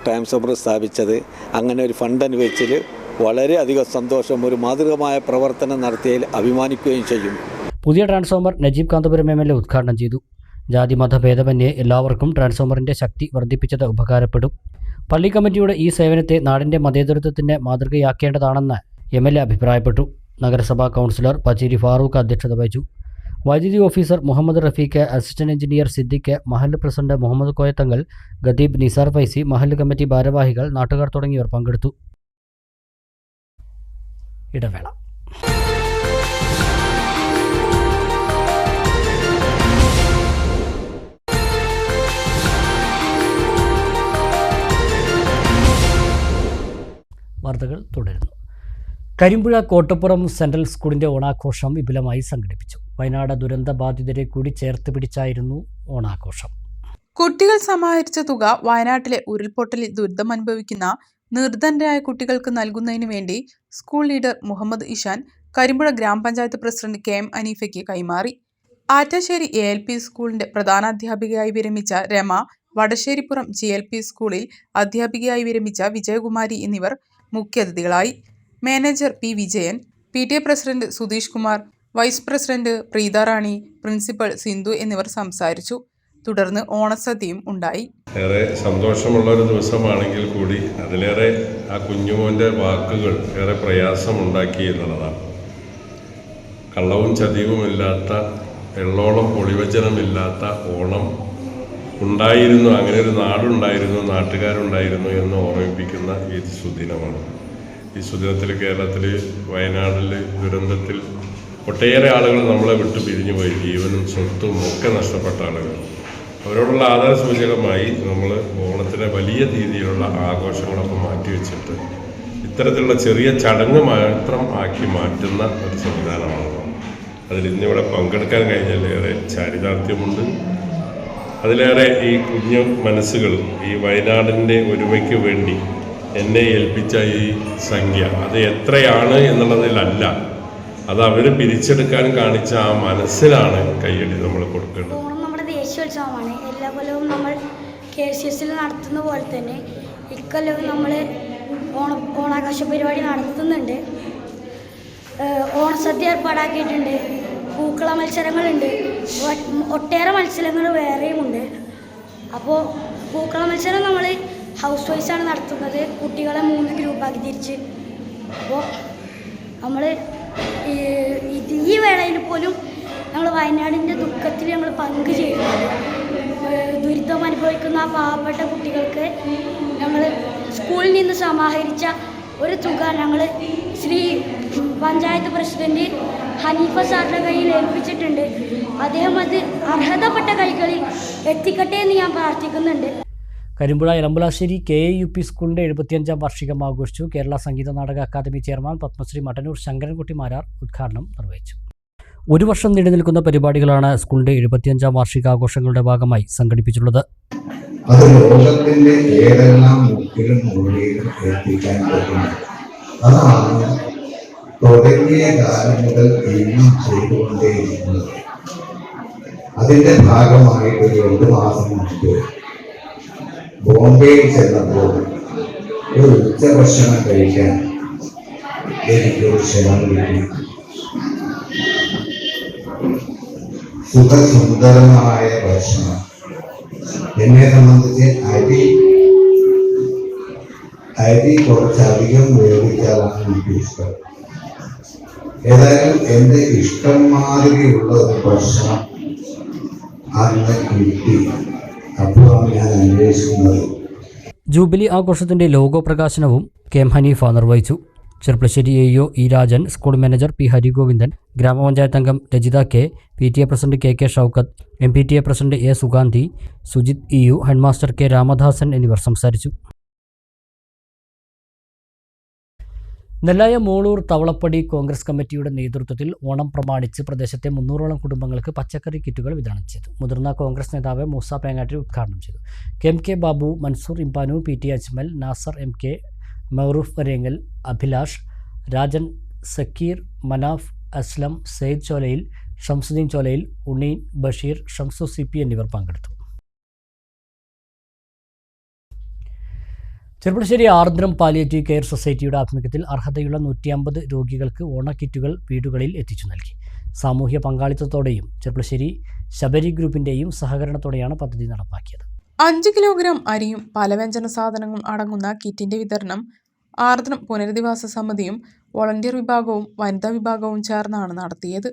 ട്രാൻസ്ഫോമർ സ്ഥാപിച്ചത്. അങ്ങനെ ഒരു ഫണ്ട് അനുവദിച്ചതിൽ വളരെയധികം സന്തോഷം, ഒരു മാതൃകമായ പ്രവർത്തനം നടത്തിയതിൽ അഭിമാനിക്കുകയും ചെയ്യും. പുതിയ ട്രാൻസ്ഫോമർ നജീബ് കാന്തപുരം MLA ഉദ്ഘാടനം ചെയ്തു. ജാതി മത ഭേദമന്യേ എല്ലാവർക്കും ട്രാൻസ്ഫോമറിന്റെ ശക്തി വർദ്ധിപ്പിച്ചത് ഉപകാരപ്പെടും. പള്ളി കമ്മിറ്റിയുടെ ഈ സേവനത്തെ നാടിന്റെ മതേതരത്വത്തിന്റെ മാതൃകയാക്കേണ്ടതാണെന്ന് MLA അഭിപ്രായപ്പെട്ടു. നഗരസഭാ കൗൺസിലർ പച്ചേരി ഫാറൂഖ് അധ്യക്ഷത വഹിച്ചു. വൈദ്യുതി officer Muhammad Rafeeq, assistant engineer Siddique, മഹല്ല് പ്രസിഡന്റ് മുഹമ്മദ് കോയത്തങ്ങൾ, ഖതീബ് നിസാർ ഫൈസി, മഹല്ല് കമ്മിറ്റി ഭാരവാഹികൾ, നാട്ടുകാർ തുടങ്ങിയവർ പങ്കെടുത്തു. ഇടവേള. വാർത്തകൾ തുടരുന്നു. കരിമ്പുഴ കോട്ടപ്പുറം സെൻട്രൽ സ്കൂളിൻ്റെ ഓണാഘോഷം വിപുലമായി സംഘടിപ്പിച്ചു. വയനാട് ദുരന്ത ബാധിതരെ കൂടി ചേർത്ത് പിടിച്ചായിരുന്നു ഓണാഘോഷം. കുട്ടികൾ സമാഹരിച്ച തുക വയനാട്ടിലെ ഉരുൾപൊട്ടലിൽ ദുരിതമനുഭവിക്കുന്ന നിർധനരായ കുട്ടികൾക്ക് നൽകുന്നതിന് വേണ്ടി സ്കൂൾ ലീഡർ മുഹമ്മദ് ഇഷാൻ കരിമ്പുഴ ഗ്രാമപഞ്ചായത്ത് പ്രസിഡന്റ് KM അനീഫയ്ക്ക് കൈമാറി. ആറ്റാശ്ശേരി ALP സ്കൂളിന്റെ പ്രധാനാധ്യാപികയായി വിരമിച്ച രമ, വടശ്ശേരിപ്പുറം GLP സ്കൂളിൽ അധ്യാപികയായി വിരമിച്ച വിജയകുമാരി എന്നിവർ മുഖ്യാതിഥികളായി. Manager P. Vijayan, PTA president Sudheesh Kumar, vice president Preetha Rani, principal Sindhu എന്നിവർ സംസാരിച്ചു. തുടർന്ന് ഓണസദ്യയും ഉണ്ടായി. ഏറെ സന്തോഷമുള്ള ഒരു ദിവസമാണെങ്കിൽ കൂടി അതിലേറെ ആ കുഞ്ഞുമോൻ്റെ വാക്കുകൾ ഏറെ പ്രയാസമുണ്ടാക്കി എന്നുള്ളതാണ്. കള്ളവും ചതിവുമില്ലാത്ത, എള്ളോളം പൊളിവചനമില്ലാത്ത ഓണം ഉണ്ടായിരുന്നു, അങ്ങനെ ഒരു നാടുണ്ടായിരുന്നു, നാട്ടുകാരുണ്ടായിരുന്നു എന്ന് ഓർമ്മിപ്പിക്കുന്ന ഈ സുദിനമാണ്. ഈ സുദിനത്തിൽ കേരളത്തിൽ വയനാട്ടിൽ ദുരന്തത്തിൽ ഒട്ടേറെ ആളുകൾ നമ്മളെ വിട്ട് പിരിഞ്ഞുപോയി, ജീവനും സ്വത്തും ഒക്കെ നഷ്ടപ്പെട്ട ആളുകൾ. അവരോടുള്ള ആദരസൂചകമായി നമ്മൾ ഓണത്തിനെ വലിയ രീതിയിലുള്ള ആഘോഷങ്ങളൊക്കെ മാറ്റിവെച്ചിട്ട് ഇത്തരത്തിലുള്ള ചെറിയ ചടങ്ങ് മാത്രം ആക്കി മാറ്റുന്ന ഒരു സംവിധാനമാണ്. അതിൽ ഇന്നിവിടെ പങ്കെടുക്കാൻ കഴിഞ്ഞാൽ ഏറെ ചാരിതാർത്ഥ്യമുണ്ട്. അതിലേറെ ഈ കുഞ്ഞു മനസ്സുകൾ ഈ വയനാടിൻ്റെ ഒരുമയ്ക്ക് വേണ്ടി എന്നെ ഏൽപ്പിച്ച ഈ സംഖ്യ അത് എത്രയാണ് എന്നുള്ളതിലല്ല, അത് അവർ പിരിച്ചെടുക്കാൻ കാണിച്ച ആ മനസ്സിലാണ് കയ്യടി നമ്മൾ കൊടുക്കേണ്ടത്. ഓണം നമ്മുടെ ദേശീയോത്സവമാണ്. എല്ലാ കൊല്ലവും നമ്മൾ KCS നടത്തുന്ന പോലെ തന്നെ ഇക്കൊല്ലവും നമ്മൾ ഓണാഘോഷ പരിപാടി നടത്തുന്നുണ്ട്. ഓണസദ്യ ഏർപ്പാടാക്കിയിട്ടുണ്ട്. പൂക്കള മത്സരങ്ങളുണ്ട്. ഒട്ടേറെ മത്സരങ്ങൾ വേറെയുമുണ്ട്. അപ്പോൾ പൂക്കള മത്സരം നമ്മൾ ഹൗസ് വൈസാണ് നടത്തുന്നത്. കുട്ടികളെ 3 ഗ്രൂപ്പാക്കി തിരിച്ച്. അപ്പോൾ നമ്മൾ ഈ വേളയിൽ പോലും ഞങ്ങൾ വയനാടിൻ്റെ ദുഃഖത്തിൽ ഞങ്ങൾ പങ്കുചേരുന്നുണ്ട്. ദുരിതം അനുഭവിക്കുന്ന ആ പാവപ്പെട്ട കുട്ടികൾക്ക് ഞങ്ങൾ സ്കൂളിൽ നിന്ന് സമാഹരിച്ച ഒരു തുക ഞങ്ങൾ ശ്രീ പഞ്ചായത്ത് പ്രസിഡന്റ് ഹനീഫ സാറിൻ്റെ കയ്യിൽ ഏൽപ്പിച്ചിട്ടുണ്ട്. അദ്ദേഹം അത് അർഹതപ്പെട്ട കൈകളിൽ എത്തിക്കട്ടെ എന്ന് ഞാൻ പ്രാർത്ഥിക്കുന്നുണ്ട്. കരിമ്പുഴ എലമ്പലാശ്ശേരി KAUP സ്കൂളിൻ്റെ 75ാം വാർഷികം ആഘോഷിച്ചു. കേരള സംഗീത നാടക അക്കാദമി ചെയർമാൻ പത്മശ്രീ മട്ടന്നൂർ ശങ്കരൻകുട്ടി മാരാർ ഉദ്ഘാടനം നിർവഹിച്ചു. ഒരു വർഷം നീണ്ടു നിൽക്കുന്ന പരിപാടികളാണ് സ്കൂളിൻ്റെ 75ാം വാർഷികാഘോഷങ്ങളുടെ ഭാഗമായി സംഘടിപ്പിച്ചിട്ടുള്ളത്. അത് ലോകത്തിന്റെ ഏതെല്ലാം മുക്കിലും മൂലയിലും എത്തിക്കാൻ പറ്റുന്നു. അതാണ് തുടങ്ങിയ കാലം മുതൽ ഇന്നും ചെയ്തുകൊണ്ടേയിരിക്കുന്നത്. അതിന്റെ ഭാഗമായിട്ട് ഒരു 2 മാസം മുമ്പ് ബോംബെയിൽ ചെന്നപ്പോൾ ഒരു ഉച്ചഭക്ഷണം കഴിക്കാൻ എനിക്കൊരു ക്ഷണം കിട്ടി. സുഖസുന്ദരമായ ഭക്ഷണം. എന്നെ സംബന്ധിച്ച് അരി കുറച്ചധികം വേവിച്ചാലാണ് എനിക്ക് ഇഷ്ടം. ഏതായാലും എൻ്റെ ഇഷ്ടം മാതിരിയുള്ള ഒരു ഭക്ഷണം അന്ന് കിട്ടി. അപ്പോഴാണ് ഞാൻ അന്വേഷിക്കുന്നത്. ജൂബിലി ആഘോഷത്തിന്റെ ലോഗോ പ്രകാശനവും KM ഹനീഫ നിർവഹിച്ചു. Cherpulassery AEO E Rajan, school manager P Harigovindan, ഗ്രാമപഞ്ചായത്ത് അംഗം Rajitha K, PTA president KK Shoukath, MPTA president A Suganthi, Sujith EU, headmaster K Ramadasan എന്നിവർ സംസാരിച്ചു. നെല്ലായ മോളൂർ തവളപ്പടി കോൺഗ്രസ് കമ്മിറ്റിയുടെ നേതൃത്വത്തിൽ ഓണം പ്രമാണിച്ച് പ്രദേശത്തെ 300ഓളം കുടുംബങ്ങൾക്ക് പച്ചക്കറി കിറ്റുകൾ വിതരണം ചെയ്തു. മുതിർന്ന കോൺഗ്രസ് നേതാവ് മൂസ പേങ്ങാട്ടിൽ ഉദ്ഘാടനം ചെയ്തു. KMK Babu, Mansoor ഇംപാനു, PT Ajmal, Nasar MK, മൗറൂഫ് Varengal, Abhilash, Rajan, Zakir, Manaf, Aslam, Syed ചോലയിൽ, Shamsuddin ചോലയിൽ, Unneen, Basheer, Shamsu CP എന്നിവർ പങ്കെടുത്തു. ചെർപ്പളശ്ശേരി ആർദ്രം പാലിയേറ്റീവ് കെയർ സൊസൈറ്റിയുടെ ആഭിമുഖ്യത്തിൽ അർഹതയുള്ള 150 രോഗികൾക്ക് ഓണക്കിറ്റുകൾ വീടുകളിൽ എത്തിച്ചു നൽകി. സാമൂഹ്യ പങ്കാളിത്തത്തോടെയും ചെർപ്പളശ്ശേരി ശബരി ഗ്രൂപ്പിന്റെയും സഹകരണത്തോടെയാണ് പദ്ധതി നടപ്പാക്കിയത്. 5 കിലോഗ്രാം അരിയും പലവ്യഞ്ജന സാധനങ്ങളും അടങ്ങുന്ന കിറ്റിന്റെ വിതരണം ആർദ്രം പുനരധിവാസ സമിതിയും വോളണ്ടിയർ വിഭാഗവും വനിതാ വിഭാഗവും ചേർന്നാണ് നടത്തിയത്.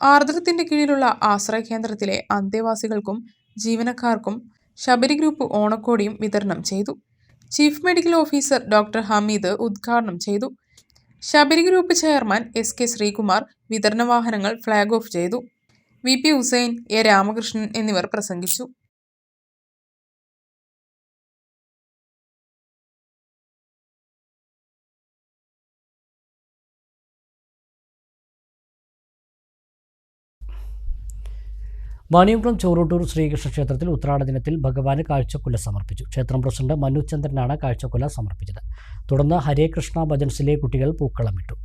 ആർദ്രത്തിന്റെ കീഴിലുള്ള ആശ്രയ കേന്ദ്രത്തിലെ അന്തേവാസികൾക്കും ജീവനക്കാർക്കും ശബരി ഗ്രൂപ്പ് ഓണക്കോടിയും വിതരണം ചെയ്തു. Chief medical officer doctor Hameed ഉദ്ഘാടനം ചെയ്തു. Sabari group chairman SK Sreekumar വിതരണ വാഹനങ്ങൾ ഫ്ളാഗ് ഓഫ് ചെയ്തു. VP ഹുസൈൻ, A രാമകൃഷ്ണൻ എന്നിവർ പ്രസംഗിച്ചു. വാണിയംകുളം ചോറൂട്ടൂർ ശ്രീകൃഷ്ണ ക്ഷേത്രത്തിൽ ഉത്രാട ദിനത്തിൽ ഭഗവാന് കാഴ്ചക്കുല സമർപ്പിച്ചു. ക്ഷേത്രം പ്രസിഡന്റ് മനുചന്ദ്രനാണ് കാഴ്ചക്കുല സമർപ്പിച്ചത്. തുടർന്ന് ഹരേ കൃഷ്ണ ഭജൻസിലെ കുട്ടികൾ പൂക്കളമിട്ടു.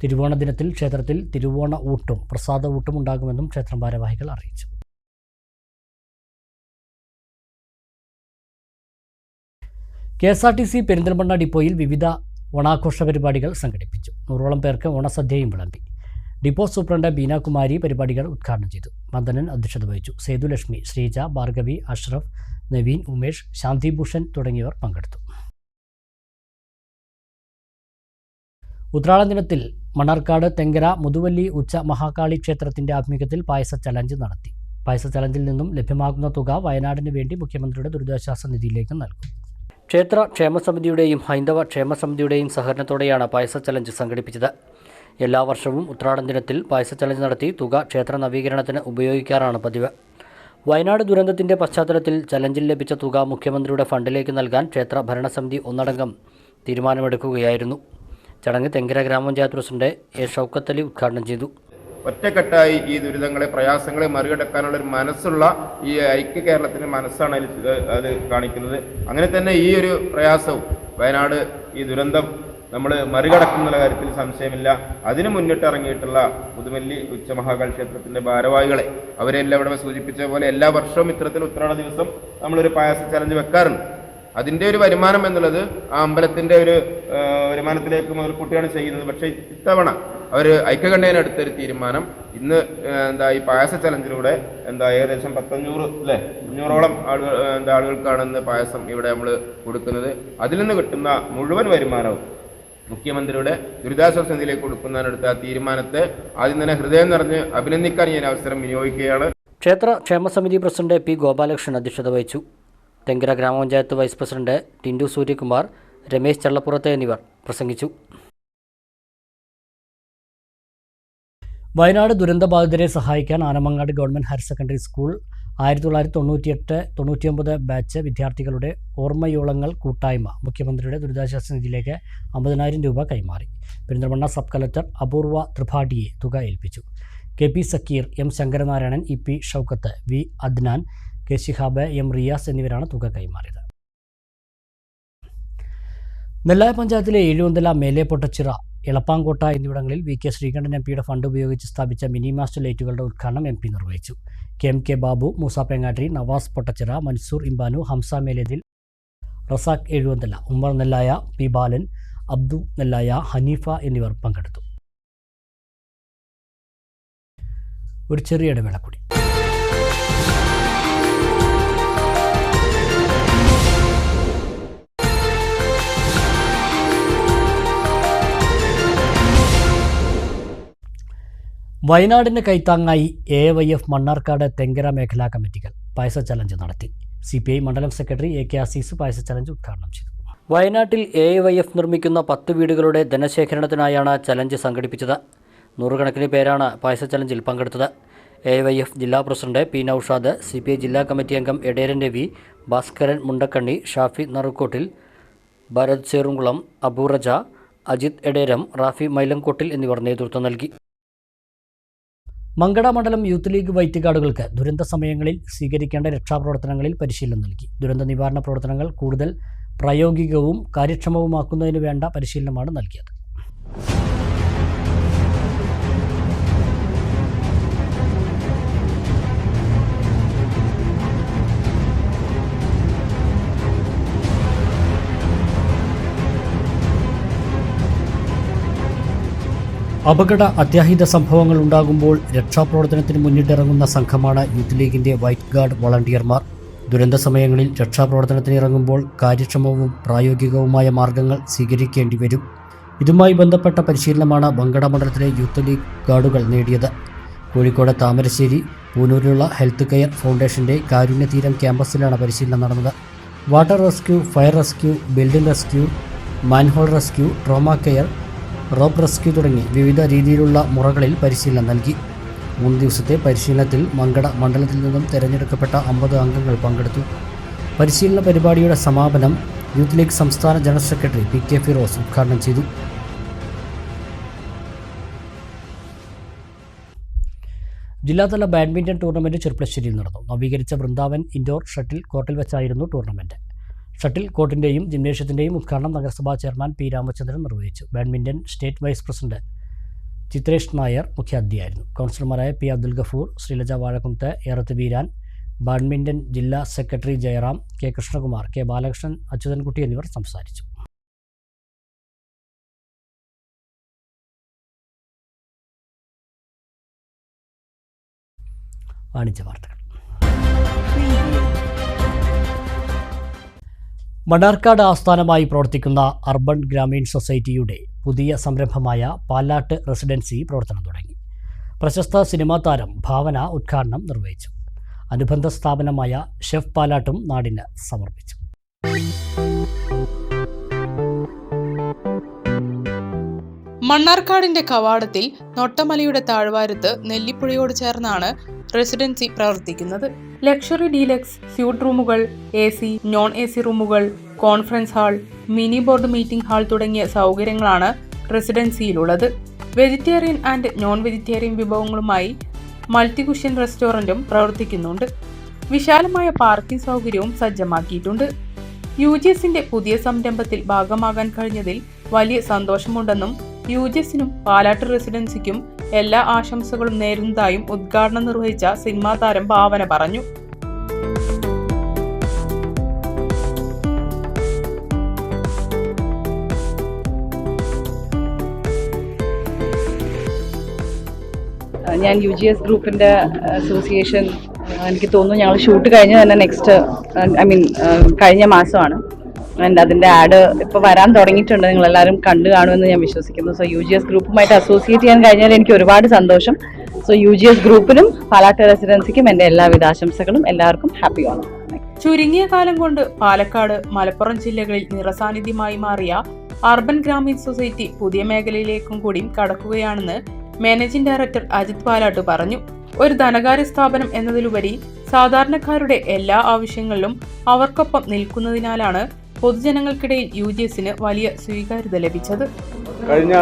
തിരുവോണ ദിനത്തിൽ ക്ഷേത്രത്തിൽ തിരുവോണ ഊട്ടും പ്രസാദ ഊട്ടും ഉണ്ടാകുമെന്നും ക്ഷേത്രം ഭാരവാഹികൾ അറിയിച്ചു. KSRTC പെരിന്തൽമണ്ണ ഡിപ്പോയിൽ വിവിധ ഓണാഘോഷ പരിപാടികൾ സംഘടിപ്പിച്ചു. 100ഓളം പേർക്ക് ഓണസദ്യയും വിളമ്പി. ഡിപ്പോ സൂപ്രണ്ട് ബീനാകുമാരി പരിപാടികൾ ഉദ്ഘാടനം ചെയ്തു. മദനൻ അധ്യക്ഷത വഹിച്ചു. സേതുലക്ഷ്മി, ശ്രീജ, ഭാർഗവി, അഷ്റഫ്, നവീൻ, ഉമേഷ്, ശാന്തിഭൂഷൺ തുടങ്ങിയവർ പങ്കെടുത്തു. ഉത്രാട ദിനത്തിൽ മണ്ണാർക്കാട് തെങ്കര മുതുവല്ലി ഉച്ച മഹാകാളി ക്ഷേത്രത്തിന്റെ ആഭിമുഖ്യത്തിൽ പായസ ചലഞ്ച് നടത്തി. പായസ ചലഞ്ചിൽ നിന്നും ലഭ്യമാകുന്ന തുക വയനാടിന് വേണ്ടി മുഖ്യമന്ത്രിയുടെ ദുരിതാശ്വാസ നിധിയിലേക്ക് നൽകും. ക്ഷേത്ര ക്ഷേമസമിതിയുടെയും ഹൈന്ദവ ക്ഷേമസമിതിയുടെയും സഹകരണത്തോടെയാണ് പായസ ചലഞ്ച് സംഘടിപ്പിച്ചത്. എല്ലാ വർഷവും ഉത്രാടം ദിനത്തിൽ പായസ ചലഞ്ച് നടത്തി തുക ക്ഷേത്ര നവീകരണത്തിന് ഉപയോഗിക്കാറാണ് പതിവ്. വയനാട് ദുരന്തത്തിന്റെ പശ്ചാത്തലത്തിൽ ചലഞ്ചിൽ ലഭിച്ച തുക മുഖ്യമന്ത്രിയുടെ ഫണ്ടിലേക്ക് നൽകാൻ ക്ഷേത്ര ഭരണസമിതി ഒന്നടങ്കം തീരുമാനമെടുക്കുകയായിരുന്നു. ചടങ്ങ് തെങ്കര ഗ്രാമപഞ്ചായത്ത് പ്രസിഡന്റ് എ ഷൗക്കത്ത് അലി ഉദ്ഘാടനം ചെയ്തു. ഒറ്റക്കെട്ടായി ഈ ദുരിതങ്ങളെ പ്രയാസങ്ങളെ മറികടക്കാനുള്ള ഒരു മനസ്സുള്ള ഈ ഐക്യ കേരളത്തിൻ്റെ മനസ്സാണ് അത് കാണിക്കുന്നത്. അങ്ങനെ തന്നെ ഈ ഒരു പ്രയാസവും വയനാട് ഈ ദുരന്തം നമ്മൾ മറികടക്കുന്ന കാര്യത്തിൽ സംശയമില്ല. അതിന് മുന്നിട്ടിറങ്ങിയിട്ടുള്ള മുതുവല്ലി ഉച്ചമഹാകാളി ക്ഷേത്രത്തിൻ്റെ ഭാരവാഹികളെ അവരെല്ലാം ഇവിടെ സൂചിപ്പിച്ച പോലെ എല്ലാ വർഷവും ഇത്തരത്തിൽ ഉത്രാട ദിവസം നമ്മളൊരു പായസ ചലഞ്ച് വെക്കാറുണ്ട്. അതിൻ്റെ ഒരു വരുമാനം എന്നുള്ളത് ആ അമ്പലത്തിൻ്റെ ഒരു വരുമാനത്തിലേക്ക് മുതൽക്കൂട്ടിയാണ് ചെയ്യുന്നത്. പക്ഷേ ഇത്തവണ അവർ ഐക്യകണ്ഠേനെടുത്തൊരു തീരുമാനം ഇന്ന് ഈ പായസ ചലഞ്ചിലൂടെ ഏകദേശം 500ഓളം ആളുകൾക്കാണ് ഇന്ന് പായസം ഇവിടെ നമ്മൾ കൊടുക്കുന്നത്. അതിൽ നിന്ന് കിട്ടുന്ന മുഴുവൻ വരുമാനവും മുഖ്യമന്ത്രിയുടെ ദുരിതാശ്വാസ നിധിയിലേക്ക് കൊടുക്കുന്നതിനെടുത്ത ആ തീരുമാനത്തെ ആദ്യം തന്നെ ഹൃദയം നിറഞ്ഞ് അഭിനന്ദിക്കാൻ ഞാൻ അവസരം വിനിയോഗിക്കുകയാണ്. ക്ഷേത്ര ക്ഷേമസമിതി പ്രസിഡന്റ് പി ഗോപാലകൃഷ്ണൻ അധ്യക്ഷത വഹിച്ചു. തെങ്കര ഗ്രാമപഞ്ചായത്ത് വൈസ് പ്രസിഡന്റ് ടിൻഡു സൂര്യകുമാർ, രമേശ് ചള്ളപ്പുറത്ത് എന്നിവർ പ്രസംഗിച്ചു. വയനാട് ദുരന്തബാധിതരെ സഹായിക്കാൻ Anamangad government higher secondary school 1998-99 batch വിദ്യാർത്ഥികളുടെ ഓർമ്മയോളങ്ങൾ കൂട്ടായ്മ മുഖ്യമന്ത്രിയുടെ ദുരിതാശ്വാസ നിധിയിലേക്ക് 50,000 രൂപ കൈമാറി. പെരിന്തൽമണ്ണ സബ് കളക്ടർ അപൂർവ ത്രിപാഠിയെ തുക ഏൽപ്പിച്ചു. KP Zakir, M Sankaranarayanan, EP Shoukath, V Adnan, K Shihab, M Riyas എന്നിവരാണ് തുക കൈമാറിയത്. നെല്ലായ പഞ്ചായത്തിലെ ഏഴുവന്തല, മേലെ പൊട്ടച്ചിറ, എളപ്പാങ്കോട്ട എന്നിവിടങ്ങളിൽ VK ശ്രീകണ്ഠൻ MPയുടെ ഫണ്ട് ഉപയോഗിച്ച് സ്ഥാപിച്ച മിനി മാസ്റ്റ് ലൈറ്റുകളുടെ ഉദ്ഘാടനം MP നിർവഹിച്ചു. KMK ബാബു, മൂസ പെങ്ങാട്രി, നവാസ് പൊട്ടച്ചിറ, മൻസൂർ ഇംബാനു, ഹംസ മേലേതിൽ, റസാഖ് ഏഴുവന്തല, ഉമ്മർ നെല്ലായ, P ബാലൻ, അബ്ദു നെല്ലായ, ഹനീഫ എന്നിവർ പങ്കെടുത്തു. ഒരു ചെറിയ ഇടവേള കൂടി. വയനാടിന് കൈത്താങ്ങായി AYF മണ്ണാർക്കാട് തെങ്കര മേഖലാ കമ്മിറ്റികൾ പായസ ചലഞ്ച് നടത്തി. CPI മണ്ഡലം സെക്രട്ടറി AK അസീസ് പായസ ചലഞ്ച് ഉദ്ഘാടനം ചെയ്തു. വയനാട്ടിൽ AYF നിർമ്മിക്കുന്ന 10 വീടുകളുടെ ധനശേഖരണത്തിനായാണ് ചലഞ്ച് സംഘടിപ്പിച്ചത്. 100 കണക്കിന് പേരാണ് പായസ ചലഞ്ചിൽ പങ്കെടുത്തത്. AYF ജില്ലാ പ്രസിഡന്റ് P നൌഷാദ്, CPI ജില്ലാ കമ്മിറ്റി അംഗം എടേരൻ രവി, ഭാസ്കരൻ മുണ്ടക്കണ്ണി, ഷാഫി നറുക്കോട്ടിൽ, ഭരത് ചേറുംകുളം, അബൂറജ, അജിത് എടേരം, റാഫി മൈലംകോട്ടിൽ എന്നിവർ നേതൃത്വം നൽകി. മങ്കട മണ്ഡലം യൂത്ത് ലീഗ് വൈറ്റുകാർഡുകൾക്ക് ദുരന്ത സമയങ്ങളിൽ സ്വീകരിക്കേണ്ട രക്ഷാപ്രവർത്തനങ്ങളിൽ പരിശീലനം നൽകി. ദുരന്ത നിവാരണ പ്രവർത്തനങ്ങൾ കൂടുതൽ പ്രായോഗികവും കാര്യക്ഷമവുമാക്കുന്നതിന് വേണ്ട പരിശീലനമാണ് നൽകിയത്. അപകട അത്യാഹിത സംഭവങ്ങൾ ഉണ്ടാകുമ്പോൾ രക്ഷാപ്രവർത്തനത്തിന് മുന്നിട്ടിറങ്ങുന്ന സംഘമാണ് യൂത്ത് ലീഗിൻ്റെ വൈറ്റ് ഗാർഡ് വോളണ്ടിയർമാർ. ദുരന്ത സമയങ്ങളിൽ രക്ഷാപ്രവർത്തനത്തിന് ഇറങ്ങുമ്പോൾ കാര്യക്ഷമവും പ്രായോഗികവുമായ മാർഗങ്ങൾ സ്വീകരിക്കേണ്ടി വരും. ഇതുമായി ബന്ധപ്പെട്ട പരിശീലനമാണ് മങ്കട മണ്ഡലത്തിലെ യൂത്ത് ലീഗ് ഗാർഡുകൾ നേടിയത്. കോഴിക്കോട് താമരശ്ശേരി പൂനൂരിലുള്ള ഹെൽത്ത് കെയർ ഫൗണ്ടേഷൻ്റെ കാരുണ്യതീരം ക്യാമ്പസിലാണ് പരിശീലനം നടന്നത്. Water rescue, fire rescue, building rescue, manhole rescue, trauma care, rope rescue തുടങ്ങി വിവിധ രീതിയിലുള്ള മുറകളിൽ പരിശീലനം നൽകി. 3 ദിവസത്തെ പരിശീലനത്തിൽ മങ്കട മണ്ഡലത്തിൽ നിന്നും തിരഞ്ഞെടുക്കപ്പെട്ട 50 അംഗങ്ങൾ പങ്കെടുത്തു. പരിശീലന പരിപാടിയുടെ സമാപനം യൂത്ത് ലീഗ് സംസ്ഥാന ജനറൽ സെക്രട്ടറി PK ഫിറോസ് ഉദ്ഘാടനം ചെയ്തു. ജില്ലാതല ബാഡ്മിൻ്റൺ ടൂർണമെൻറ്റ് ചെർപ്പളശ്ശേരിയിൽ നടന്നു. നവീകരിച്ച വൃന്ദാവൻ ഇൻഡോർ ഷട്ടിൽ കോർട്ടിൽ വെച്ചായിരുന്നു ടൂർണമെൻറ്റ്. ഷട്ടിൽ കോർട്ടിൻ്റെയും ജിംനേഷ്യത്തിൻ്റെയും ഉദ്ഘാടനം നഗരസഭാ ചെയർമാൻ പി രാമചന്ദ്രൻ നിർവഹിച്ചു. Badminton state vice president Chithresh Nair മുഖ്യാതിഥിയായിരുന്നു. കൗൺസിലർമാരായ പി അബ്ദുൽ ഗഫൂർ, ശ്രീലജ വാഴക്കുംത്ത്, ഏറത്ത് വീരാൻ, ബാഡ്മിൻ്റൺ ജില്ലാ secretary Jayaram, K Krishnakumar, K Balakrishnan, Achuthankutty എന്നിവർ സംസാരിച്ചു. വാണിജ്യ വാർത്തകൾ. മണ്ണാർക്കാട് ആസ്ഥാനമായി പ്രവർത്തിക്കുന്ന അർബൻ ഗ്രാമീൺ സൊസൈറ്റിയുടെ പുതിയ സംരംഭമായ പാലാട്ട് റെസിഡൻസി പ്രവർത്തനം തുടങ്ങി. പ്രശസ്ത സിനിമാ താരം ഭാവന ഉദ്ഘാടനം നിർവഹിച്ചു. അനുബന്ധ സ്ഥാപനമായ ഷെഫ് പാലാട്ടും നാടിന് സമർപ്പിച്ചു. മണ്ണാർക്കാടിന്റെ കവാടത്തിൽ നൊട്ടമലയുടെ താഴ്വാരത്ത് നെല്ലിപ്പുഴയോട് ചേർന്നാണ് റെസിഡൻസി പ്രവർത്തിക്കുന്നത്. ലക്ഷറി ഡീലക്സ്, സ്യൂട്ട് റൂമുകൾ, AC, നോൺ AC റൂമുകൾ, conference hall, mini board meeting hall തുടങ്ങിയ സൗകര്യങ്ങളാണ് റെസിഡൻസിയിലുള്ളത്. വെജിറ്റേറിയൻ ആൻഡ് നോൺ വെജിറ്റേറിയൻ വിഭവങ്ങളുമായി മൾട്ടി കുഷ്യൻ റെസ്റ്റോറൻറ്റും പ്രവർത്തിക്കുന്നുണ്ട്. വിശാലമായ പാർക്കിംഗ് സൗകര്യവും സജ്ജമാക്കിയിട്ടുണ്ട്. UGSന്റെ പുതിയ സംരംഭത്തിൽ ഭാഗമാകാൻ കഴിഞ്ഞതിൽ വലിയ സന്തോഷമുണ്ടെന്നും UGSനും പാലാട്ട് റെസിഡൻസിക്കും എല്ലാ ആശംസകളും നേരുന്നതായും ഉദ്ഘാടനം നിർവഹിച്ച സിനിമാ താരം ഭാവന പറഞ്ഞു. ഞാൻ UGS ഗ്രൂപ്പിൻ്റെ അസോസിയേഷൻ എനിക്ക് തോന്നുന്നു ഞങ്ങൾ ഷൂട്ട് കഴിഞ്ഞ് തന്നെ നെക്സ്റ്റ് കഴിഞ്ഞ മാസമാണ്. ആൻഡ് അതിൻ്റെ ആഡ് ഇപ്പോൾ വരാൻ തുടങ്ങിയിട്ടുണ്ട്. നിങ്ങളെല്ലാവരും കണ്ടു കാണുമെന്ന് ഞാൻ വിശ്വസിക്കുന്നു. സോ UGS ഗ്രൂപ്പുമായിട്ട് അസോസിയേറ്റ് ചെയ്യാൻ കഴിഞ്ഞാൽ എനിക്ക് ഒരുപാട് സന്തോഷം. സോ UGS ഗ്രൂപ്പിനും പാലാട്ട് റെസിഡൻസിക്കും എൻ്റെ എല്ലാവിധ ആശംസകളും. എല്ലാവർക്കും ഹാപ്പി ഓണം. ചുരുങ്ങിയ കാലം കൊണ്ട് പാലക്കാട്, മലപ്പുറം ജില്ലകളിൽ നിറസാന്നിധ്യമായി മാറിയ അർബൻ ഗ്രാമീൺ സൊസൈറ്റി പുതിയ മേഖലയിലേക്കും കൂടി കടക്കുകയാണെന്ന് മാനേജിംഗ് ഡയറക്ടർ അജിത് പാലാട്ട് പറഞ്ഞു. ഒരു ധനകാര്യ സ്ഥാപനം എന്നതിലുപരി സാധാരണക്കാരുടെ എല്ലാ ആവശ്യങ്ങളിലും അവർക്കൊപ്പം നിൽക്കുന്നതിനാലാണ് പൊതുജനങ്ങൾക്കിടയിൽ UGSന് വലിയ സ്വീകാര്യത ലഭിച്ചത്. കഴിഞ്ഞ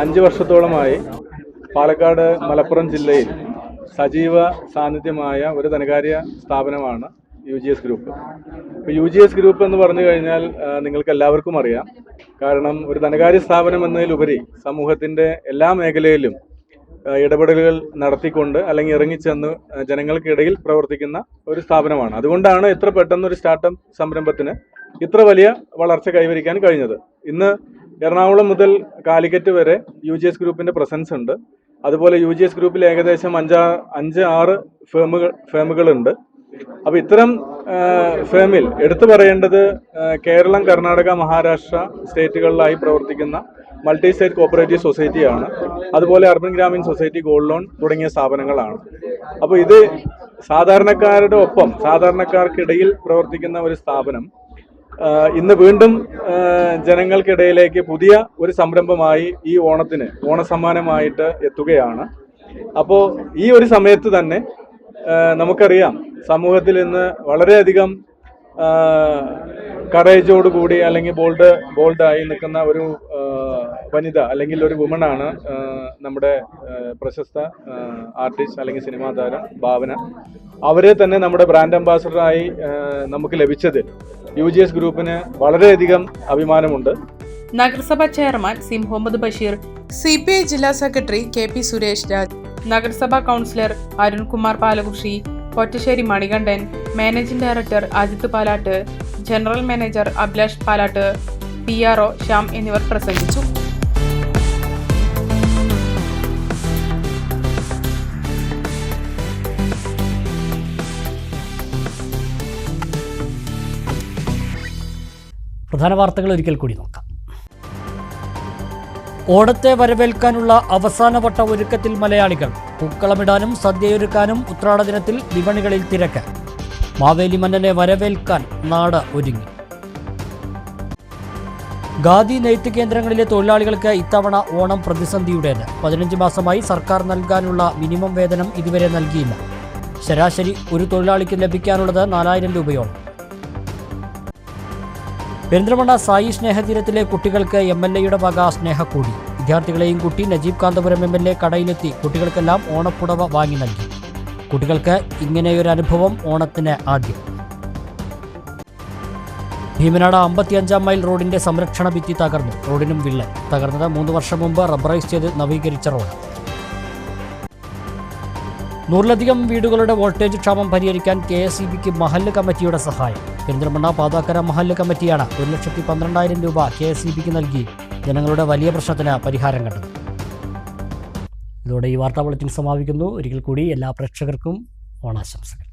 5 വർഷത്തോളമായി പാലക്കാട്, മലപ്പുറം ജില്ലയിൽ സജീവ സാന്നിധ്യമായ ഒരു ധനകാര്യ സ്ഥാപനമാണ് UGS ഗ്രൂപ്പ്. ഇപ്പോൾ UGS ഗ്രൂപ്പ് എന്ന് പറഞ്ഞു കഴിഞ്ഞാൽ നിങ്ങൾക്ക് എല്ലാവർക്കും അറിയാം. കാരണം ഒരു ധനകാര്യ സ്ഥാപനം എന്നതിലുപരി സമൂഹത്തിൻ്റെ എല്ലാ മേഖലയിലും ഇടപെടലുകൾ നടത്തിക്കൊണ്ട് അല്ലെങ്കിൽ ഇറങ്ങിച്ചെന്ന് ജനങ്ങൾക്കിടയിൽ പ്രവർത്തിക്കുന്ന ഒരു സ്ഥാപനമാണ്. അതുകൊണ്ടാണ് ഇത്ര പെട്ടെന്ന് ഒരു സ്റ്റാർട്ടപ്പ് സംരംഭത്തിന് ഇത്ര വലിയ വളർച്ച കൈവരിക്കാൻ കഴിഞ്ഞത്. ഇന്ന് എറണാകുളം മുതൽ കാലിക്കറ്റ് വരെ UGS ഗ്രൂപ്പിൻ്റെ പ്രസൻസ് ഉണ്ട്. അതുപോലെ UGS ഗ്രൂപ്പിൽ ഏകദേശം 5-6 ഫേമുകളുണ്ട്. അപ്പോൾ ഇത്തരം ഫേമിൽ എടുത്തു പറയേണ്ടത് കേരളം, കർണാടക, മഹാരാഷ്ട്ര സ്റ്റേറ്റുകളിലായി പ്രവർത്തിക്കുന്ന മൾട്ടി സ്റ്റേറ്റ് കോപ്പറേറ്റീവ് സൊസൈറ്റിയാണ്. അതുപോലെ urban Grameen society, gold loan തുടങ്ങിയ സ്ഥാപനങ്ങളാണ്. അപ്പോൾ ഇത് സാധാരണക്കാരുടെ ഒപ്പം സാധാരണക്കാർക്കിടയിൽ പ്രവർത്തിക്കുന്ന ഒരു സ്ഥാപനം ഇന്ന് വീണ്ടും ജനങ്ങൾക്കിടയിലേക്ക് പുതിയ ഒരു സംരംഭമായി ഈ ഓണസമ്മാനമായിട്ട് എത്തുകയാണ്. അപ്പോൾ ഈ ഒരു സമയത്ത് തന്നെ നമുക്കറിയാം സമൂഹത്തിൽ ഇന്ന് വളരെയധികം കറേജോടുകൂടി അല്ലെങ്കിൽ ബോൾഡായി നിൽക്കുന്ന ഒരു വനിത അല്ലെങ്കിൽ ഒരു വുമണാണ് നമ്മുടെ പ്രശസ്ത ആർട്ടിസ്റ്റ് അല്ലെങ്കിൽ സിനിമാ താരം ഭാവന. അവരെ തന്നെ നമ്മുടെ ബ്രാൻഡ് അംബാസഡറായി നമുക്ക് ലഭിച്ചതിൽ UGS ഗ്രൂപ്പിന് വളരെയധികം അഭിമാനമുണ്ട്. നഗരസഭാ chairman C Muhammad Basheer, CPI ജില്ലാ സെക്രട്ടറി KP സുരേഷ് രാജ്, നഗരസഭാ councillor Arunkumar Palakurssi, Kottassery Manikandan, managing director Ajith Palat, general manager Abhilash Palat, PRO Shyam എന്നിവർ പ്രസംഗിച്ചു. പ്രധാന വാർത്തകൾ ഒരിക്കൽ കൂടി നോക്കാം. ഓണത്തെ വരവേൽക്കാനുള്ള അവസാനവട്ട ഒരുക്കത്തിൽ മലയാളികൾ. പൂക്കളമിടാനും സദ്യയൊരുക്കാനും ഉത്രാട ദിനത്തിൽ വിപണികളിൽ തിരക്ക്. മാവേലി മന്നനെ വരവേൽക്കാൻ നാട് ഒരുങ്ങി. ഖാദി നെയ്ത്ത് കേന്ദ്രങ്ങളിലെ തൊഴിലാളികൾക്ക് ഇത്തവണ ഓണം പ്രതിസന്ധിയുടേത്. 15 മാസമായി സർക്കാർ നൽകാനുള്ള മിനിമം വേതനം ഇതുവരെ നൽകിയില്ല. ശരാശരി ഒരു തൊഴിലാളിക്ക് ലഭിക്കാനുള്ളത് 4000 രൂപയോളം. പെരിന്തൽമണ്ണ സായി സ്നേഹതീരത്തിലെ കുട്ടികൾക്ക് MLAയുടെ വക സ്നേഹക്കൂടി. വിദ്യാർത്ഥികളെയും കുട്ടി നജീബ് കാന്തപുരം MLA കടയിലെത്തി കുട്ടികൾക്കെല്ലാം ഓണപ്പുടവ വാങ്ങി നൽകി. കുട്ടികൾക്ക് ഇങ്ങനെയൊരു അനുഭവം ഓണത്തിന് ആദ്യം. ഭീമനാട് 55 മൈൽ റോഡിന്റെ സംരക്ഷണ ഭിത്തി തകർന്നു. റോഡിനും വിള്ളൽ. തകർന്നത് 3 വർഷം മുമ്പ് റബ്ബറൈസ് ചെയ്ത് നവീകരിച്ച റോഡ്. 100-ലധികം വീടുകളുടെ വോൾട്ടേജ് ക്ഷാമം പരിഹരിക്കാൻ KSEBക്ക് മഹല്ല് കമ്മിറ്റിയുടെ സഹായം. പെരിന്തൽമണ്ണ പാതാക്കര മഹല്ല് കമ്മിറ്റിയാണ് 1,12,000 രൂപ KSEBക്ക് നൽകി ജനങ്ങളുടെ വലിയ പ്രശ്നത്തിന് പരിഹാരം കണ്ടത്. ഇതോടെ ഈ വാർത്താ ബുള്ളറ്റിൻ സമാപിക്കുന്നു. ഒരിക്കൽ കൂടി എല്ലാ പ്രേക്ഷകർക്കും ഓണാശംസകൾ.